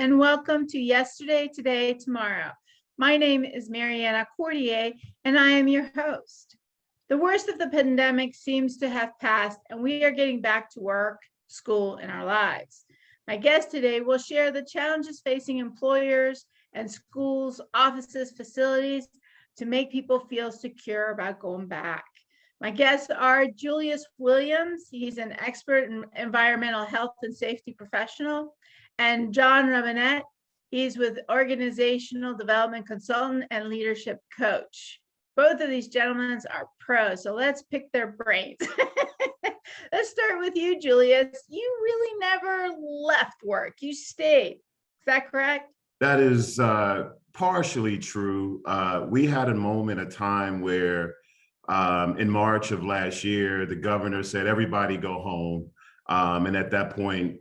and welcome to Yesterday, Today, Tomorrow. My name is Mariana Cordier, and I am your host. The worst of the pandemic seems to have passed, and we are getting back to work, school, and our lives. My guest today will share the challenges facing employers and schools, offices, facilities to make people feel secure about going back. My guests are Julius Williams. He's an expert in environmental health and safety professional, and John Robinette. He's with organizational development consultant and leadership coach. Both of these gentlemen are pros, so let's pick their brains. Let's start with you, Julius. You really never left work. You stayed. Is that correct? That is partially true. We had a moment, a time where in March of last year, the governor said, everybody go home. And at that point,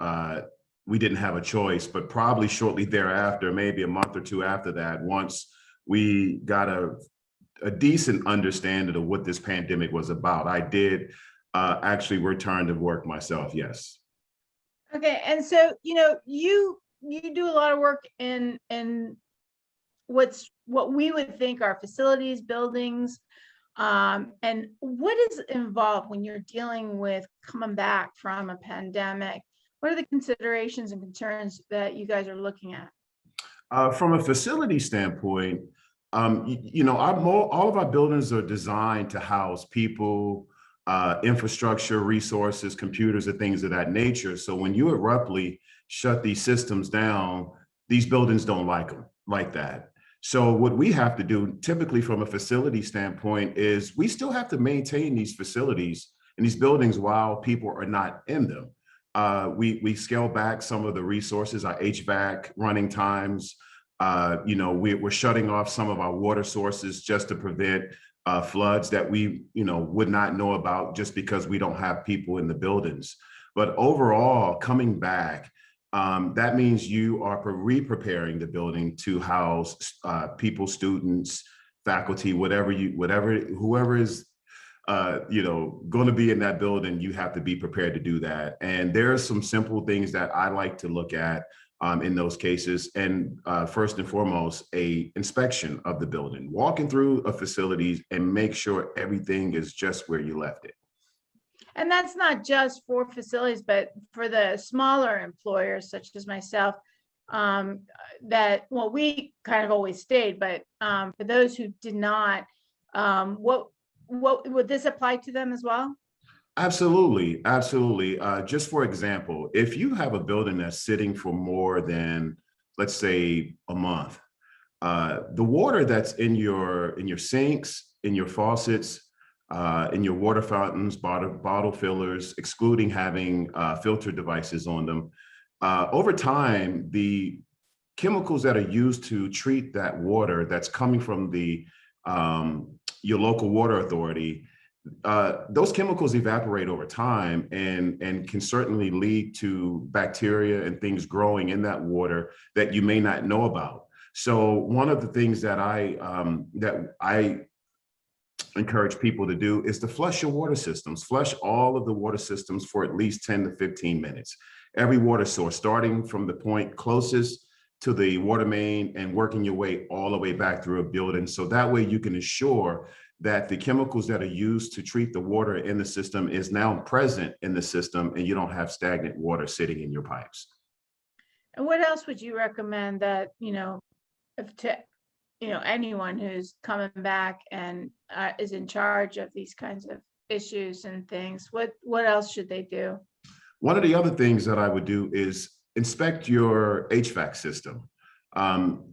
we didn't have a choice, but probably shortly thereafter, maybe a month or two after that, once we got a decent understanding of what this pandemic was about, I did actually return to work myself, yes. Okay, and so, you do a lot of work in what we would think are facilities, buildings, and what is involved when you're dealing with coming back from a pandemic? What are the considerations and concerns that you guys are looking at? From a facility standpoint, all of our buildings are designed to house people, infrastructure, resources, computers, and things of that nature. So when you abruptly shut these systems down, these buildings don't like that. So what we have to do, typically from a facility standpoint, is we still have to maintain these facilities and these buildings while people are not in them. We scale back some of the resources, our HVAC running times. We're shutting off some of our water sources just to prevent floods that we would not know about just because we don't have people in the buildings. But overall, coming back, that means you are re-preparing the building to house people, students, faculty, whoever is going to be in that building. You have to be prepared to do that. And there are some simple things that I like to look at in those cases. And first and foremost, a inspection of the building, walking through a facility and make sure everything is just where you left it. And that's not just for facilities, but for the smaller employers, such as myself, we kind of always stayed, but for those who did not, what would this apply to them as well? Absolutely. Just for example, if you have a building that's sitting for more than, let's say, a month, the water that's in your sinks, in your faucets, in your water fountains, bottle fillers, excluding having filter devices on them, over time, the chemicals that are used to treat that water that's coming from your local water authority, those chemicals evaporate over time and can certainly lead to bacteria and things growing in that water that you may not know about. So one of the things that I encourage people to do is to flush your water systems. Flush all of the water systems for at least 10 to 15 minutes. Every water source, starting from the point closest to the water main and working your way all the way back through a building. So that way you can ensure that the chemicals that are used to treat the water in the system is now present in the system and you don't have stagnant water sitting in your pipes. And what else would you recommend that, anyone who's coming back and is in charge of these kinds of issues and things, what else should they do? One of the other things that I would do is inspect your HVAC system.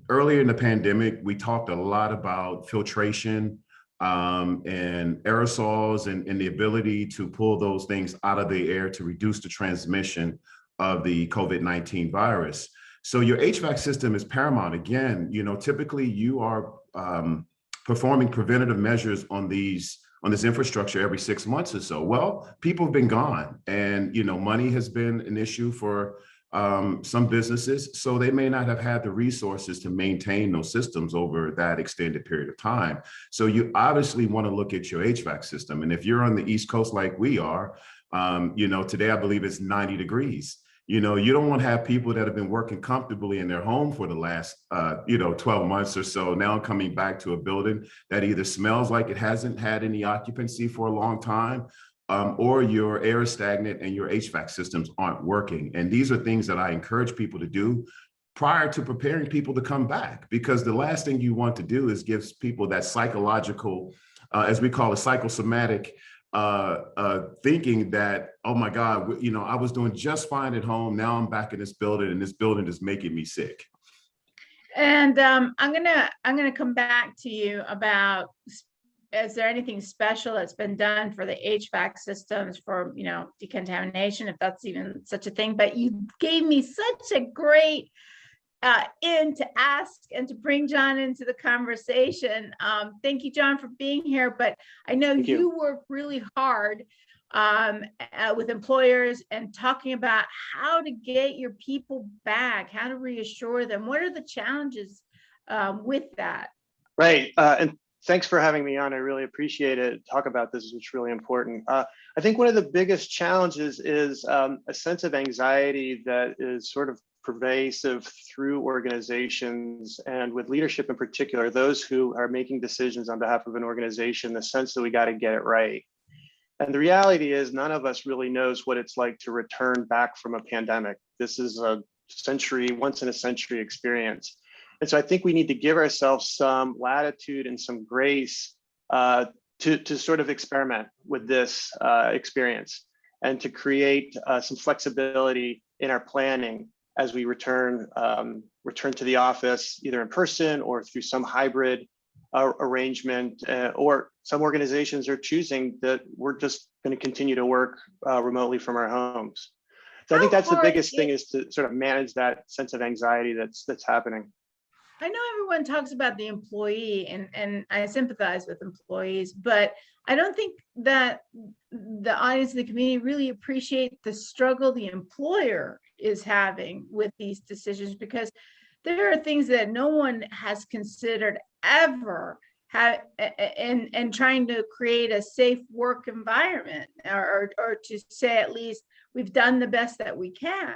Earlier in the pandemic, we talked a lot about filtration and aerosols and the ability to pull those things out of the air to reduce the transmission of the COVID-19 virus. So your HVAC system is paramount. Again, typically you are performing preventative measures on this infrastructure every 6 months or so. Well, people have been gone and, money has been an issue for some businesses, so they may not have had the resources to maintain those systems over that extended period of time. So you obviously want to look at your HVAC system. And if you're on the East Coast like we are, today I believe it's 90 degrees. You don't want to have people that have been working comfortably in their home for the last, 12 months or so, now coming back to a building that either smells like it hasn't had any occupancy for a long time, or your air is stagnant and your HVAC systems aren't working. And these are things that I encourage people to do prior to preparing people to come back, because the last thing you want to do is give people that psychological, as we call it, psychosomatic thinking that, oh my God, I was doing just fine at home. Now I'm back in this building and this building is making me sick. And I'm gonna come back to you about, is there anything special that's been done for the HVAC systems for, decontamination, if that's even such a thing? But you gave me such a great in to ask and to bring John into the conversation. Thank you, John, for being here. But I know you work really hard with employers and talking about how to get your people back, how to reassure them. What are the challenges with that? Right. And thanks for having me on. I really appreciate it. Talk about this, which is really important. I think one of the biggest challenges is a sense of anxiety that is sort of pervasive through organizations, and with leadership in particular, those who are making decisions on behalf of an organization, the sense that we got to get it right. And the reality is none of us really knows what it's like to return back from a pandemic. This is a once in a century experience. And so I think we need to give ourselves some latitude and some grace to sort of experiment with this experience, and to create some flexibility in our planning as we return to the office, either in person or through some hybrid arrangement, or some organizations are choosing that we're just going to continue to work remotely from our homes. So I think that's the biggest thing, is to sort of manage that sense of anxiety that's happening. I know everyone talks about the employee, and I sympathize with employees, but I don't think that the audience and the community really appreciate the struggle the employer is having with these decisions, because there are things that no one has considered ever in trying to create a safe work environment, or to say at least we've done the best that we can.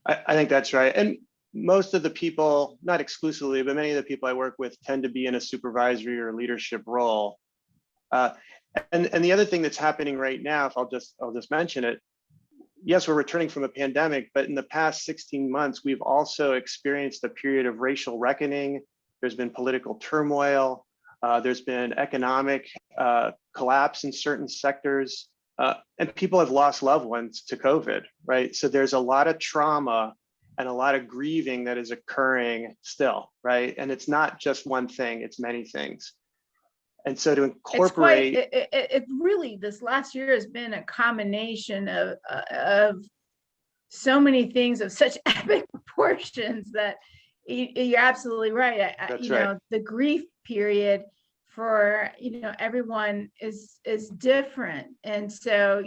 I think that's right. And most of the people, not exclusively, but many of the people I work with tend to be in a supervisory or leadership role. And the other thing that's happening right now, if I'll just mention it, yes, we're returning from a pandemic, but in the past 16 months, we've also experienced a period of racial reckoning. There's been political turmoil. There's been economic collapse in certain sectors, and people have lost loved ones to COVID, right? So there's a lot of trauma and a lot of grieving that is occurring still, right? And it's not just one thing, it's many things. And so to incorporate— it really, this last year has been a combination of so many things of such epic proportions that you're absolutely right. That's right. The grief period for, everyone is different. And so,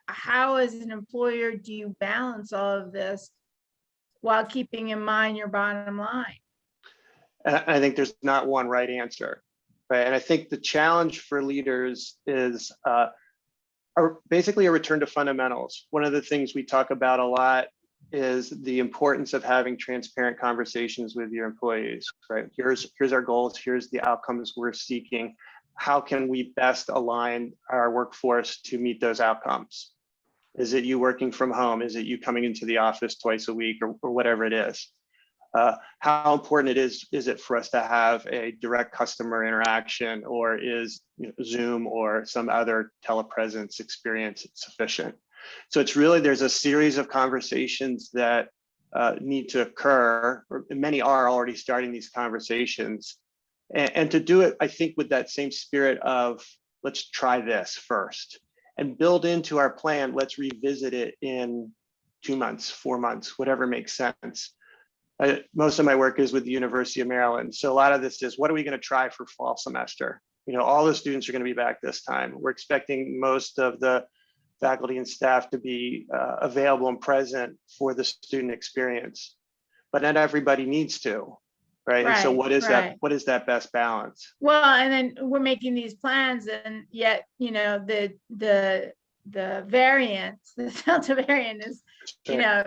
how as an employer do you balance all of this while keeping in mind your bottom line? And I think there's not one right answer, right? And I think the challenge for leaders is basically a return to fundamentals. One of the things we talk about a lot is the importance of having transparent conversations with your employees, right? Here's our goals, here's the outcomes we're seeking. How can we best align our workforce to meet those outcomes? Is it you working from home? Is it you coming into the office twice a week, or whatever it is? How important is it for us to have a direct customer interaction, or is Zoom or some other telepresence experience sufficient? So it's really, there's a series of conversations that need to occur, or many are already starting these conversations. And to do it, I think, with that same spirit of, let's try this first and build into our plan. Let's revisit it in 2 months, 4 months, whatever makes sense. Most of my work is with the University of Maryland. So a lot of this is, what are we going to try for fall semester? All the students are going to be back this time. We're expecting most of the faculty and staff to be available and present for the student experience, but not everybody needs to, right? And so what is that best balance? Well, and then we're making these plans, and yet, the the variant, the Delta variant is,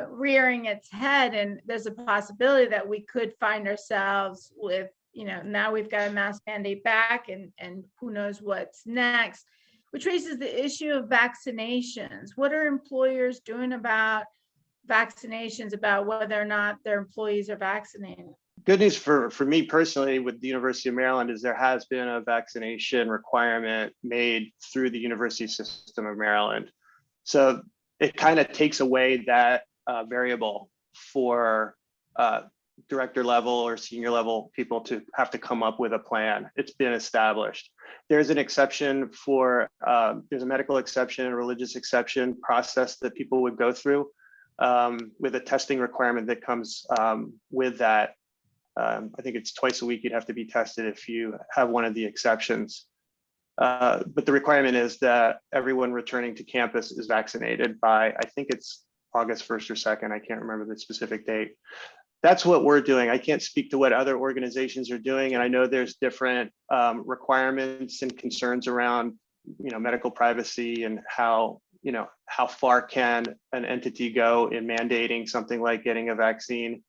rearing its head, and there's a possibility that we could find ourselves with, now we've got a mask mandate back, and who knows what's next, which raises the issue of vaccinations. What are employers doing about vaccinations, about whether or not their employees are vaccinated? Good news for me personally with the University of Maryland is there has been a vaccination requirement made through the university system of Maryland. So it kind of takes away that variable for director level or senior level people to have to come up with a plan. It's been established. There's an exception for, there's a medical exception, a religious exception process that people would go through with a testing requirement that comes with that. I think it's twice a week you'd have to be tested if you have one of the exceptions. But the requirement is that everyone returning to campus is vaccinated by, I think it's August 1st or 2nd. I can't remember the specific date. That's what we're doing. I can't speak to what other organizations are doing. And I know there's different requirements and concerns around, medical privacy and how far can an entity go in mandating something like getting a vaccine.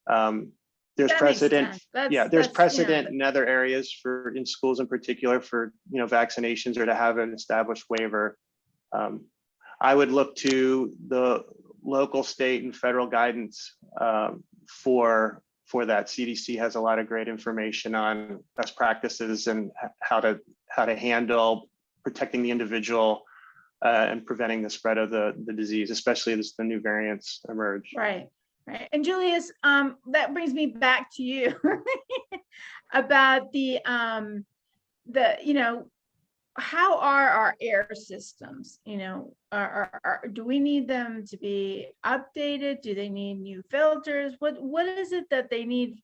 There's precedent. There's precedent in other areas in schools in particular for, vaccinations or to have an established waiver. I would look to the local, state, and federal guidance for that. CDC has a lot of great information on best practices and how to handle protecting the individual and preventing the spread of the disease, especially as the new variants emerge. Right. And Julius, that brings me back to you about the how are our air systems? Do we need them to be updated? Do they need new filters? What is it that they need?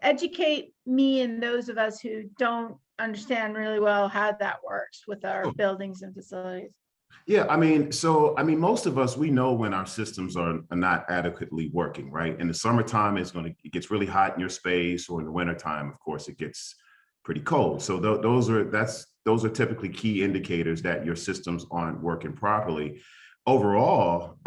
Educate me and those of us who don't understand really well how that works with our buildings and facilities. Yeah, most of us, we know when our systems are not adequately working, right? In the summertime, it gets really hot in your space, or in the wintertime, of course, it gets pretty cold. So those are typically key indicators that your systems aren't working properly. Overall,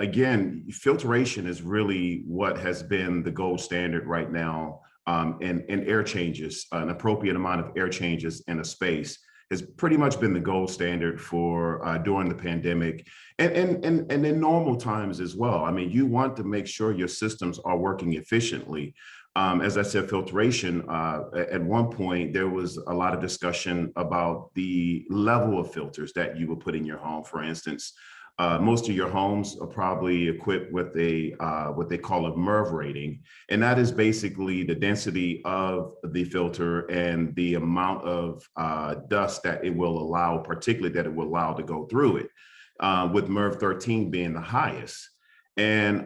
again, filtration is really what has been the gold standard right now, and air changes, an appropriate amount of air changes in a space has pretty much been the gold standard for during the pandemic and in normal times as well. I mean, you want to make sure your systems are working efficiently. As I said, filtration, at one point, there was a lot of discussion about the level of filters that you would put in your home. For instance, most of your homes are probably equipped with what they call a MERV rating. And that is basically the density of the filter and the amount of dust that it will allow, particularly that it will allow to go through it, with MERV 13 being the highest. And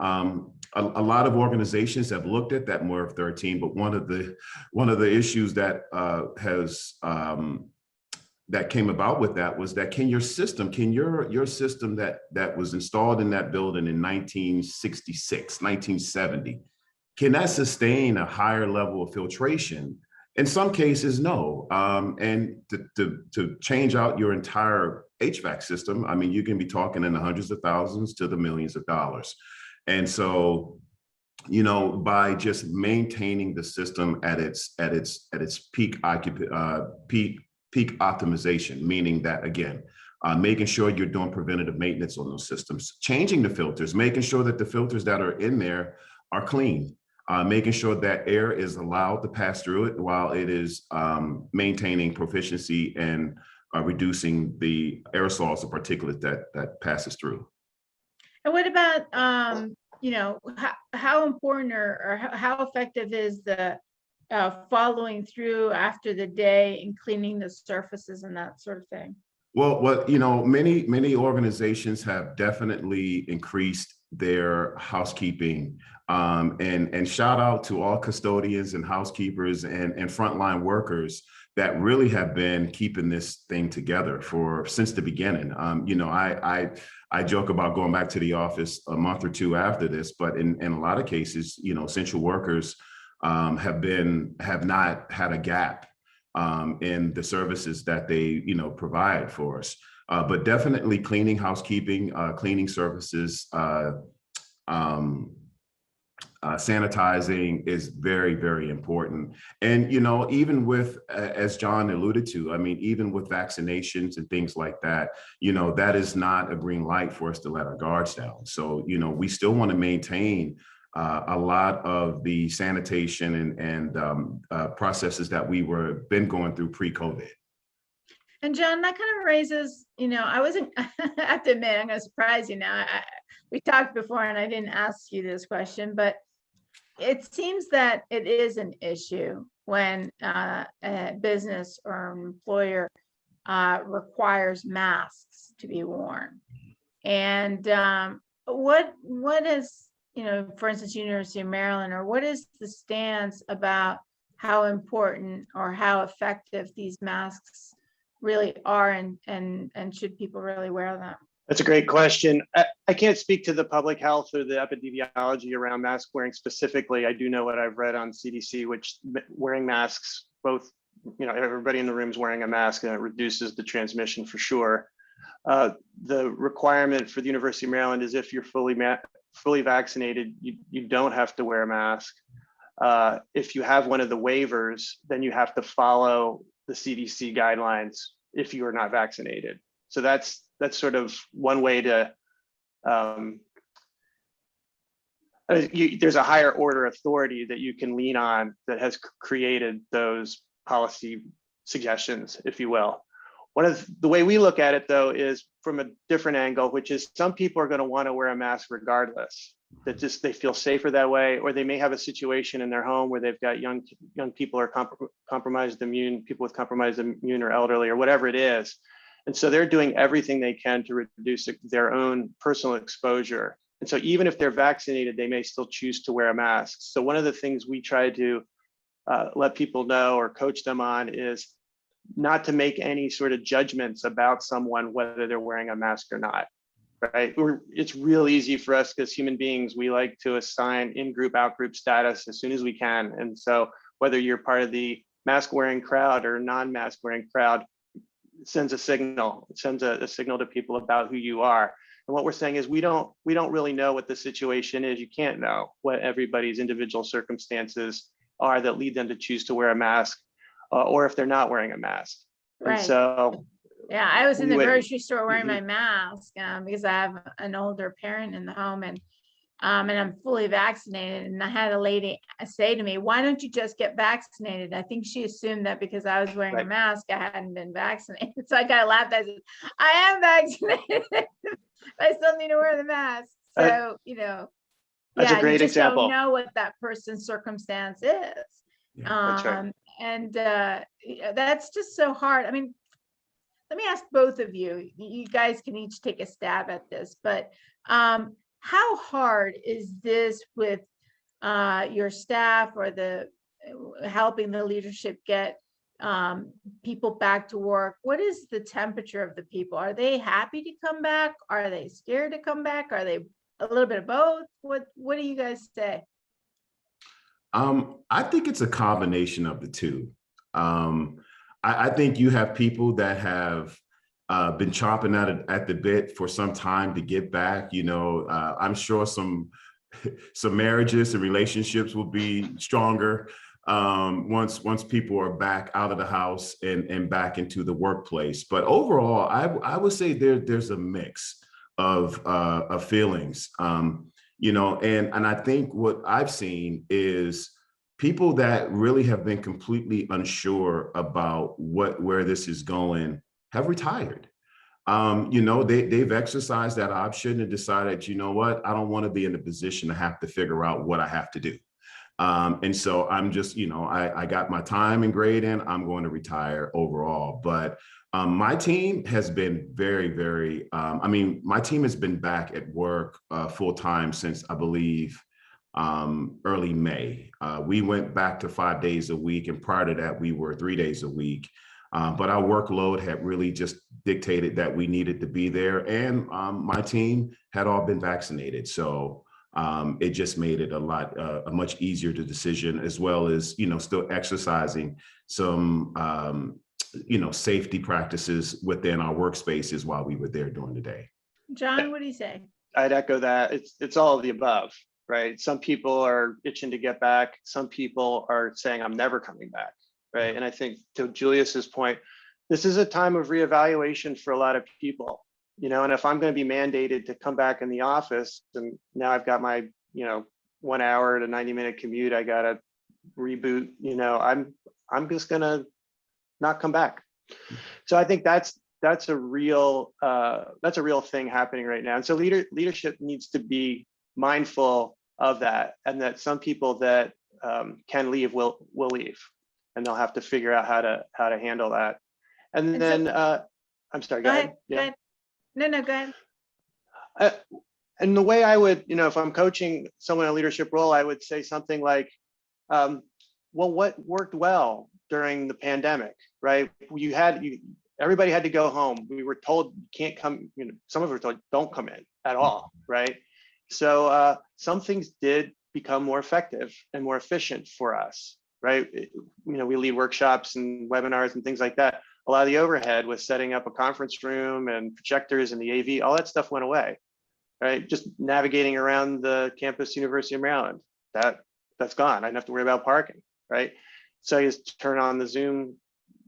a lot of organizations have looked at that MERV 13, but one of the issues that that came about with that was that your system that was installed in that building in 1966, 1970, can that sustain a higher level of filtration? In some cases, no. And to change out your entire HVAC system, I mean, you can be talking in the hundreds of thousands to the millions of dollars. And so, by just maintaining the system at its peak optimization, meaning that, again, making sure you're doing preventative maintenance on those systems, changing the filters, making sure that the filters that are in there are clean, making sure that air is allowed to pass through it while it is maintaining proficiency and reducing the aerosols or particulates that passes through. And what about, how important or how effective is the following through after the day and cleaning the surfaces and that sort of thing? Well, many organizations have definitely increased their housekeeping, and shout out to all custodians and housekeepers and frontline workers that really have been keeping this thing together since the beginning. I joke about going back to the office a month or two after this, but in a lot of cases, essential workers have not had a gap in the services that they provide for us. But definitely cleaning, housekeeping, cleaning services, sanitizing is very, very important. And, you know, even with, as John alluded to, I mean, even with vaccinations and things like that, you know, that is not a green light for us to let our guards down. So, you know, we still want to maintain a lot of the sanitation and processes that we been going through pre-COVID. And John, that kind of raises, you know, I wasn't, I have to admit, I'm going to surprise you now. We talked before and I didn't ask you this question, but it seems that it is an issue when a business or employer requires masks to be worn. And what is, you know, for instance, University of Maryland, or what is the stance about how important or how effective these masks really are, and should people really wear them? That's a great question. I can't speak to the public health or the epidemiology around mask wearing specifically. I do know what I've read on CDC, which wearing masks, both, you know, everybody in the room is wearing a mask and it reduces the transmission for sure. The requirement for the University of Maryland is if you're fully vaccinated, you don't have to wear a mask. If you have one of the waivers, then you have to follow the CDC guidelines if you are not vaccinated. So that's sort of one way to, there's a higher order authority that you can lean on that has created those policy suggestions, if you will. One of the way we look at it though is from a different angle, which is some people are going to want to wear a mask regardless, that just they feel safer that way, or they may have a situation in their home where they've got young people or compromised immune, people with compromised immune or elderly or whatever it is. And so they're doing everything they can to reduce their own personal exposure. And so even if they're vaccinated, they may still choose to wear a mask. So one of the things we try to let people know or coach them on is not to make any sort of judgments about someone, whether they're wearing a mask or not, right? It's real easy for us as human beings. We like to assign in-group, out-group status as soon as we can. And so whether you're part of the mask wearing crowd or non-mask wearing crowd, it sends a signal. It sends a signal to people about who you are. And what we're saying is we don't really know what the situation is. You can't know what everybody's individual circumstances are that lead them to choose to wear a mask, or if they're not wearing a mask. Right. And so, yeah, I was in the grocery store wearing my mask because I have an older parent in the home, and I'm fully vaccinated. And I had a lady say to me, "Why don't you just get vaccinated?" I think she assumed that because I was wearing a mask, I hadn't been vaccinated. So I kind of laughed. I said, "I am vaccinated. I still need to wear the mask." So, you know, that's a great you just example. don't know what that person's circumstance is. That's right. And that's just so hard. I mean, let me ask both of you. You guys can each take a stab at this, but how hard is this with your staff or the helping the leadership get people back to work? What is the temperature of the people? Are they happy to come back? Are they scared to come back? Are they a little bit of both? What do you guys say? I think it's a combination of the two. I think you have people that have been chomping at the bit for some time to get back. You know, I'm sure some marriages and relationships will be stronger once people are back out of the house and back into the workplace. But overall, I would say there's a mix of feelings. You know, and I think what I've seen is people that really have been completely unsure about where this is going have retired. You know, they've exercised that option and decided, you know what, I don't want to be in a position to have to figure out what I have to do. And so I'm just, you know, I got my time and grade in, I'm going to retire overall. But my team has been very, very, my team has been back at work full time since I believe early May. We went back to 5 days a week, and prior to that, we were 3 days a week. But our workload had really just dictated that we needed to be there, and my team had all been vaccinated. So it just made it a much easier to decision, as well as, you know, still exercising some safety practices within our workspaces while we were there during the day. John, what do you say? I'd echo that. It's all of the above, right? Some people are itching to get back. Some people are saying, I'm never coming back, right? And I think to Julius's point, this is a time of reevaluation for a lot of people, and if I'm going to be mandated to come back in the office, and now I've got my, 1 hour to 90-minute commute, I got to reboot, I'm just going to not come back. So I think that's a real thing happening right now. And so leadership needs to be mindful of that, and that some people that can leave will leave, and they'll have to figure out how to handle that. And then I'm sorry, go ahead. Go ahead. No, go ahead. And the way I would, if I'm coaching someone in a leadership role, I would say something like, well, what worked well during the pandemic, right? Everybody had to go home. We were told you can't come, some of us were told don't come in at all, right? So some things did become more effective and more efficient for us, right? We lead workshops and webinars and things like that. A lot of the overhead was setting up a conference room and projectors and the AV, all that stuff went away, right? Just navigating around the campus, University of Maryland, that's gone. I didn't have to worry about parking, right? So I just turn on the Zoom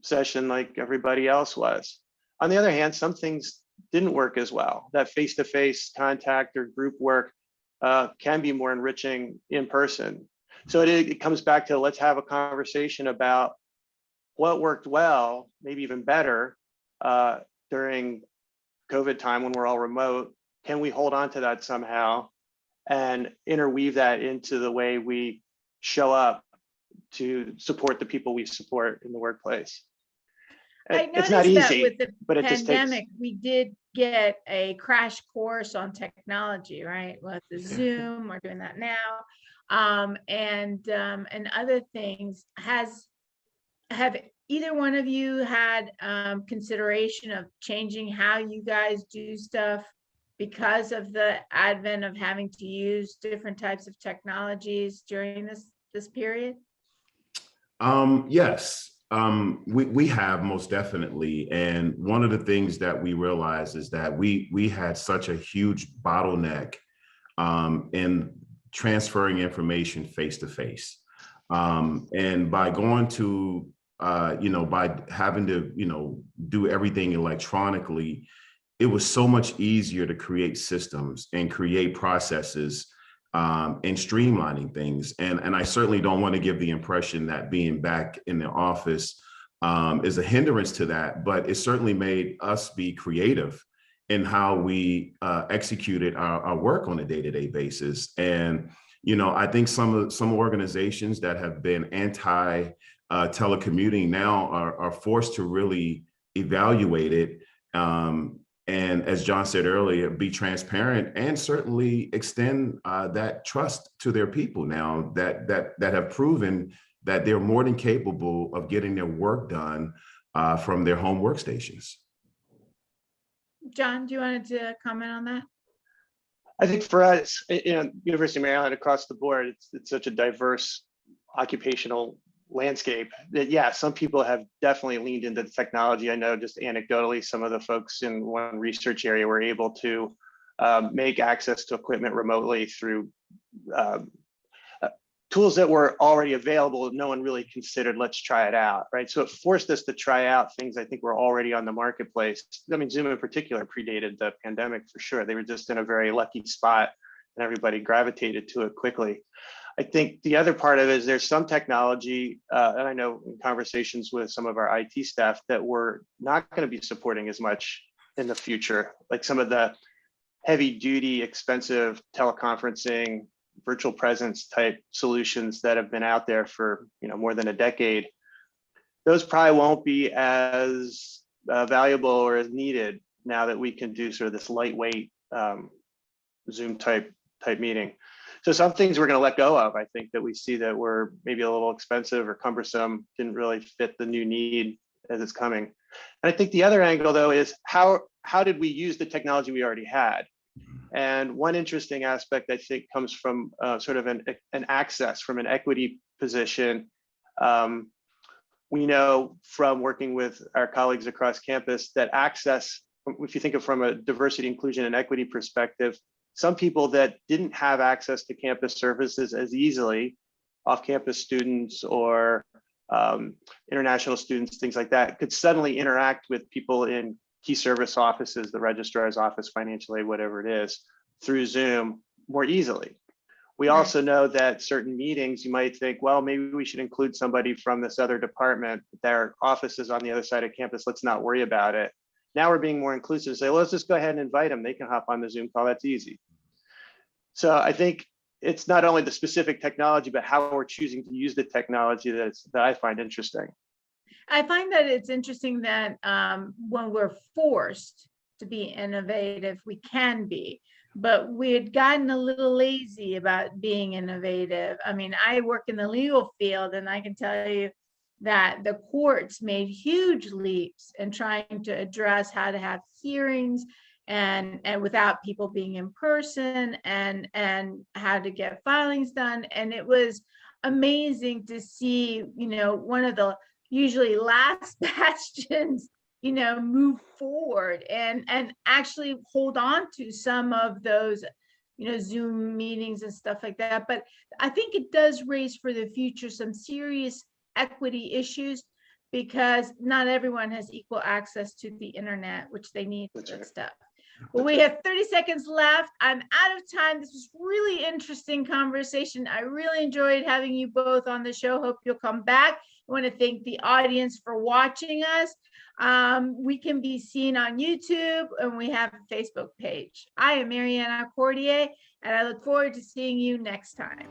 session like everybody else was. On the other hand, some things didn't work as well. That face-to-face contact or group work can be more enriching in person. So it comes back to, let's have a conversation about what worked well, maybe even better during COVID time when we're all remote. Can we hold on to that somehow and interweave that into the way we show up to support the people we support in the workplace? I noticed it's not that easy, with the but it just pandemic, takes. we did get a crash course on technology, right? With the Zoom, we're doing that now, and other things. Have either one of you had consideration of changing how you guys do stuff because of the advent of having to use different types of technologies during this period? Yes, we have most definitely. And one of the things that we realized is that we had such a huge bottleneck in transferring information face to face. And by going to, by having to, do everything electronically, it was so much easier to create systems and create processes and streamlining things. And I certainly don't want to give the impression that being back in the office is a hindrance to that, but it certainly made us be creative in how we executed our work on a day-to-day basis. And, I think some organizations that have been anti telecommuting now are forced to really evaluate it. And as John said earlier, be transparent and certainly extend that trust to their people now that have proven that they're more than capable of getting their work done from their home workstations. John, do you want to comment on that? I think for us, University of Maryland across the board, it's such a diverse occupational landscape that, some people have definitely leaned into the technology. I know just anecdotally, some of the folks in one research area were able to make access to equipment remotely through tools that were already available. No one really considered, let's try it out, right? So it forced us to try out things I think were already on the marketplace. I mean, Zoom in particular predated the pandemic for sure. They were just in a very lucky spot and everybody gravitated to it quickly. I think the other part of it is there's some technology, and I know in conversations with some of our IT staff that we're not going to be supporting as much in the future, like some of the heavy duty, expensive teleconferencing, virtual presence type solutions that have been out there for more than a decade. Those probably won't be as valuable or as needed now that we can do sort of this lightweight Zoom type meeting. So some things we're going to let go of, I think, that we see that were maybe a little expensive or cumbersome, didn't really fit the new need as it's coming. And I think the other angle, though, is how did we use the technology we already had? And one interesting aspect, I think, comes from sort of an access from an equity position. we know from working with our colleagues across campus that access, if you think of from a diversity, inclusion, and equity perspective, some people that didn't have access to campus services as easily, off-campus students or international students, things like that, could suddenly interact with people in key service offices, the registrar's office, financial aid, whatever it is, through Zoom more easily. We Right. also know that certain meetings, you might think, well, maybe we should include somebody from this other department. Their office is on the other side of campus. Let's not worry about it. Now we're being more inclusive. Say, let's just go ahead and invite them. They can hop on the Zoom call. That's easy. So I think it's not only the specific technology, but how we're choosing to use the technology that I find interesting. I find that it's interesting that when we're forced to be innovative, we can be, but we had gotten a little lazy about being innovative. I mean, I work in the legal field, and I can tell you that the courts made huge leaps in trying to address how to have hearings and without people being in person, and how to get filings done. And it was amazing to see, one of the usually last bastions, move forward and actually hold on to some of those, Zoom meetings and stuff like that. But I think it does raise for the future some serious equity issues, because not everyone has equal access to the internet, which they need for That's that right. stuff. Well, we have 30 seconds left. I'm out of time. This was really interesting conversation. I really enjoyed having you both on the show. Hope you'll come back. I want to thank the audience for watching us. We can be seen on YouTube, and we have a Facebook page. I am Mariana Cordier, and I look forward to seeing you next time.